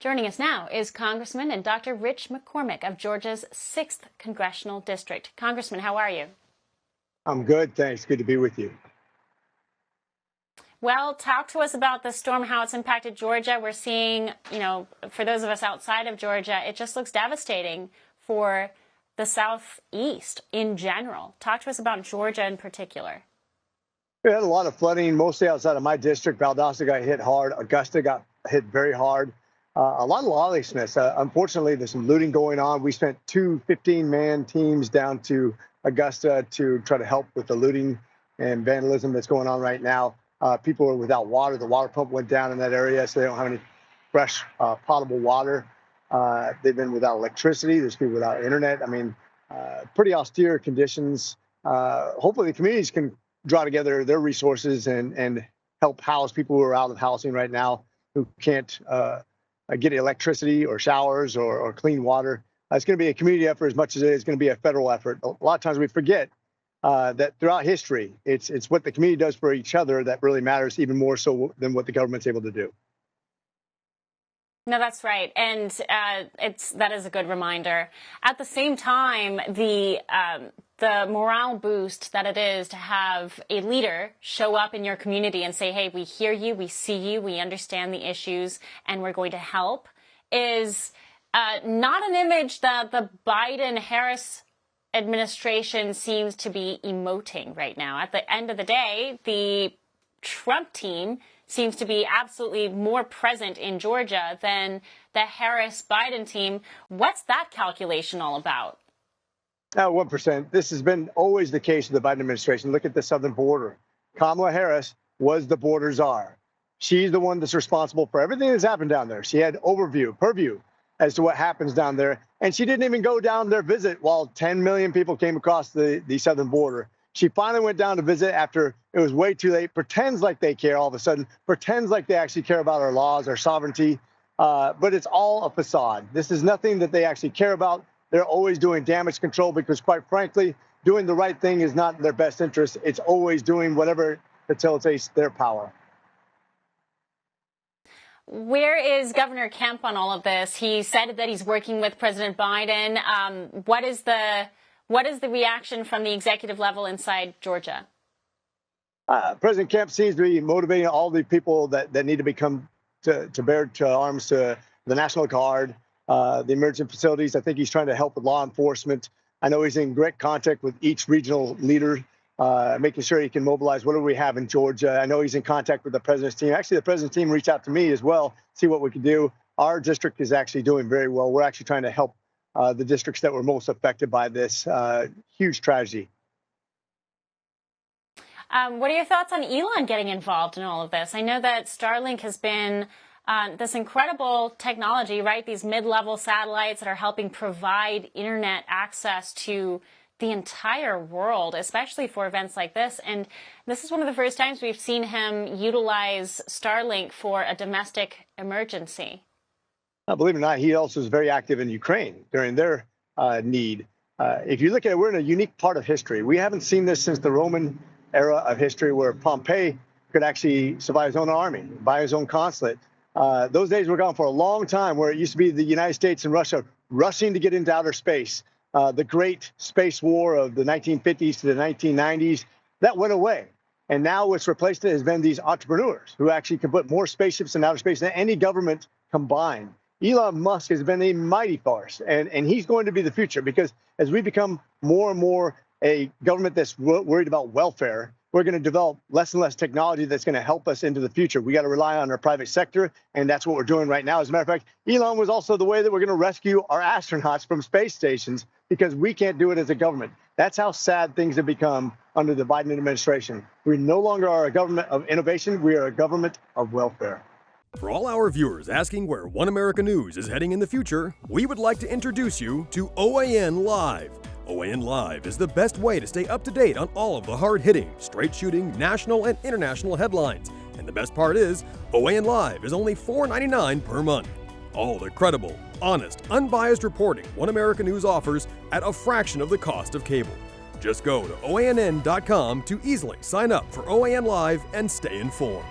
Joining us now is Congressman and Dr. Rich McCormick of Georgia's 6th Congressional District. Congressman, how are you? I'm good, thanks. Good to be with you. Well, talk to us about the storm, how it's impacted Georgia. We're seeing, for those of us outside of Georgia, it just looks devastating for the Southeast in general. Talk to us about Georgia in particular. We had a lot of flooding, mostly outside of my district. Valdosta got hit hard. Augusta got hit very hard. A lot of lawlessness. Unfortunately, there's some looting going on. We sent two 15-man teams down to Augusta to try to help with the looting and vandalism that's going on right now. People are without water. The water pump went down in that area, so they don't have any fresh, potable water. They've been without electricity. There's people without internet. I mean, pretty austere conditions. Hopefully, the communities can draw together their resources and help house people who are out of housing right now who can't get electricity or showers or clean water. It's going to be a community effort as much as it is going to be a federal effort. A lot of times we forget that throughout history, it's what the community does for each other that really matters, even more so than what the government's able to do. No, that's right. And that is a good reminder. At the same time, the morale boost that it is to have a leader show up in your community and say, hey, we hear you, we see you, we understand the issues, and we're going to help is not an image that the Biden-Harris administration seems to be emoting right now. At the end of the day, the Trump team seems to be absolutely more present in Georgia than the Harris-Biden team. What's that calculation all about? 1%. This has been always the case of the Biden administration. Look at the southern border. Kamala Harris was the border czar. She's the one that's responsible for everything that's happened down there. She had purview as to what happens down there. And she didn't even go down there visit while 10 million people came across the southern border. She finally went down to visit after it was way too late, pretends like they care all of a sudden, pretends like they actually care about our laws, our sovereignty. But it's all a facade. This is nothing that they actually care about. They're always doing damage control because, quite frankly, doing the right thing is not in their best interest. It's always doing whatever facilitates their power. Where is Governor Kemp on all of this? He said that he's working with President Biden. What is the reaction from the executive level inside Georgia? President Kemp seems to be motivating all the people that need to become to bear to arms to the National Guard, the emergency facilities. I think he's trying to help with law enforcement. I know he's in great contact with each regional leader, making sure he can mobilize whatever we have in Georgia. I know he's in contact with the president's team. Actually, the president's team reached out to me as well, see what we can do. Our district is actually doing very well. We're actually trying to help the districts that were most affected by this huge tragedy. What are your thoughts on Elon getting involved in all of this? I know that Starlink has been this incredible technology, right? These mid-level satellites that are helping provide internet access to the entire world, especially for events like this. And this is one of the first times we've seen him utilize Starlink for a domestic emergency. Believe it or not, he also is very active in Ukraine during their need. If you look at it, we're in a unique part of history. We haven't seen this since the Roman era of history where Pompey could actually survive his own army, buy his own consulate. Those days were gone for a long time where it used to be the United States and Russia rushing to get into outer space. The great space war of the 1950s to the 1990s, that went away. And now what's replaced it has been these entrepreneurs who actually can put more spaceships in outer space than any government combined. Elon Musk has been a mighty farce, and he's going to be the future because as we become more and more a government that's worried about welfare, we're going to develop less and less technology that's going to help us into the future. We got to rely on our private sector, and that's what we're doing right now. As a matter of fact, Elon was also the way that we're going to rescue our astronauts from space stations because we can't do it as a government. That's how sad things have become under the Biden administration. We no longer are a government of innovation. We are a government of welfare. For all our viewers asking where One America News is heading in the future, we would like to introduce you to OAN Live. OAN Live is the best way to stay up to date on all of the hard-hitting, straight-shooting, national and international headlines. And the best part is, OAN Live is only $4.99 per month. All the credible, honest, unbiased reporting One America News offers at a fraction of the cost of cable. Just go to OANN.com to easily sign up for OAN Live and stay informed.